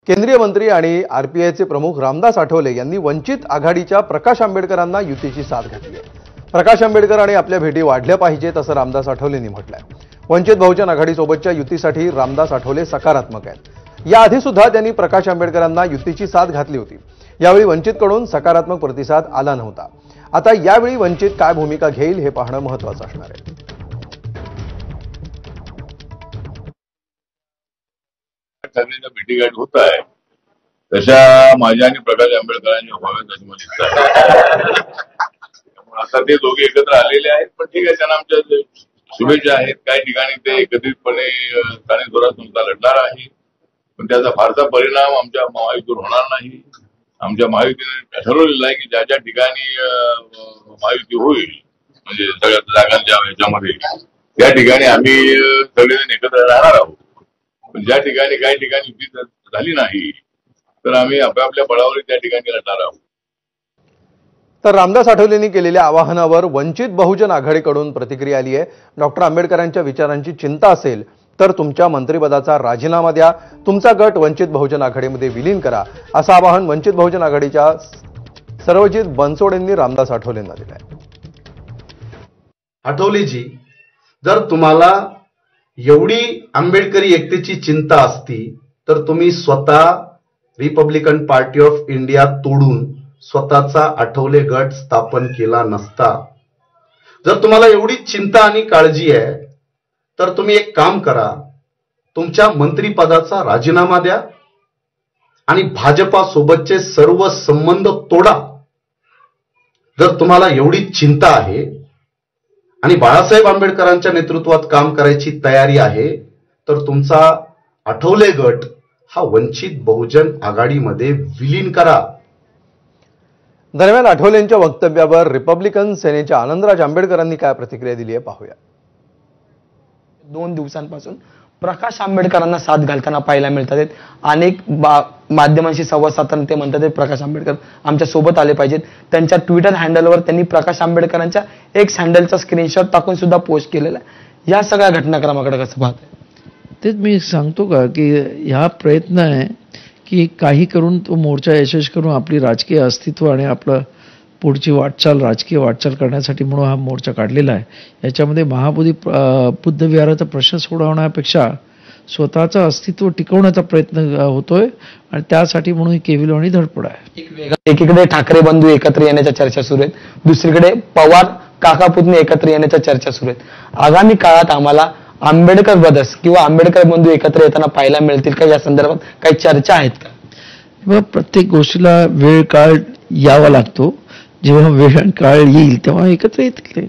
केंद्रीय मंत्री आणि आरपीआयचे प्रमुख रामदास आठवले यांनी वंचित आघाडीच्या प्रकाश आंबेडकरांना युतीची साथ घातली आहे। प्रकाश आंबेडकर आणि आपल्या भेटी वाढल्या पाहिजेत असं रामदास आठवलेंनी म्हटलंय। वंचित बहुजन आघाडीसोबतच्या युतीसाठी रामदास आठवले सकारात्मक आहेत। याआधी सुद्धा त्यांनी प्रकाश आंबेडकरांना युतीची साथ घातली होती। यावेळी वंचितकडून सकारात्मक प्रतिसाद आला नव्हता। आता यावेळी वंचित काय भूमिका घेईल हे पाहणं महत्त्वाचं असणार आहे। भेटीगाठ होत आहे तशा माझ्या आणि प्रकाश आंबेडकरांच्या व्हाव्यात असं मला आता ते दोघे एकत्र आलेले आहेत। पण ठीक आहे, त्यांना आमच्या शुभेच्छा आहेत। काही ठिकाणी ते एकत्रितपणे स्थानिक स्वराज्य लढणार आहे, पण त्याचा फारसा परिणाम आमच्या महायुतीवर होणार नाही। आमच्या महायुतीने ठरवलेलं आहे की ज्या ज्या ठिकाणी महायुती होईल, म्हणजे सगळ्या जागांच्या ह्याच्यामध्ये त्या ठिकाणी आम्ही सगळेजण एकत्र राहणार आहोत। पण ज्या ठिकाणी काही ठिकाणी युती झाली नाही तर आम्ही आपापल्या बळावर त्या ठिकाणी लढणार आहोत। तर रामदास आठवलेंनी केलेल्या आवाहनावर वंचित बहुजन आघाडीकडून प्रतिक्रिया आली आहे। डॉक्टर आंबेडकरांच्या विचारांची चिंता असेल तर तुमच्या मंत्रिपदाचा राजीनामा द्या, तुमचा गट वंचित बहुजन आघाडीमध्ये विलीन करा, असं आवाहन वंचित बहुजन आघाडीच्या सर्वजित बनसोड यांनी रामदास आठवलेंना दिलं आहे। आठवलेजी, जर तुम्हाला एवढी आंबेडकरी एकतेची चिंता असती तर तुम्ही स्वतः रिपब्लिकन पार्टी ऑफ इंडिया तोडून स्वतःचा आठवले गट स्थापन केला नसता। जर तुम्हाला एवढी चिंता आणि काळजी आहे तर तुम्ही एक काम करा, तुमच्या मंत्रिपदाचा राजीनामा द्या आणि भाजपा सोबतचे सर्व संबंध तोडा। जर तुम्हाला एवढी चिंता आहे आणि बाळासाहेब आंबेडकरांच्या नेतृत्वात काम करायची तयारी आहे तर तुमचा आठवले गट हा वंचित बहुजन आघाडीमध्ये विलीन करा। दरम्यान आठवलेंच्या वक्तव्यावर रिपब्लिकन सेनेच्या आनंदराज आंबेडकरांनी काय प्रतिक्रिया दिली आहे पाहूया। 2 दिवसांपासून प्रकाश आंबेडकरांना साथ घालताना पाहायला मिळतात। अनेक माध्यमांशी संवाद साधताना ते म्हणतात प्रकाश आंबेडकर आमच्या सोबत आले पाहिजेत। त्यांच्या ट्विटर हँडलवर त्यांनी प्रकाश आंबेडकरांच्या एक्स हँडलचा स्क्रीनशॉट टाकून सुद्धा पोस्ट केलेला आहे। या सगळ्या घटनाक्रमाकडे कसं पाहताय? तेच मी सांगतो का की ह्या प्रयत्न आहे की काही करून तो मोर्चा यशस्वी करून आपली राजकीय अस्तित्व आणि आपलं पुढची वाटचाल राजकीय वाटचाल करण्यासाठी म्हणून हा मोर्चा काढलेला आहे। याच्यामध्ये महाबोधी बुद्ध विहाराचा प्रश्न सोडवण्यापेक्षा स्वतःचं अस्तित्व टिकवण्याचा प्रयत्न होतोय आणि त्यासाठी म्हणून ही केविलवाणी धडपड आहे। एकीकडे ठाकरे बंधू एकत्र येण्याच्या चर्चा सुरू आहेत, दुसरीकडे पवार काका पुतणे एकत्र येण्याच्या चर्चा सुरू आहेत। आगामी काळात आम्हाला आंबेडकर ब्रदर्स किंवा आंबेडकर बंधू एकत्र येताना पाहायला मिळतील का? या संदर्भात काही चर्चा आहेत का? प्रत्येक गोष्टीला वेळ काळ यावा लागतो, जेव्हा वेळ काळ येईल तेव्हा एकत्र येतील ते।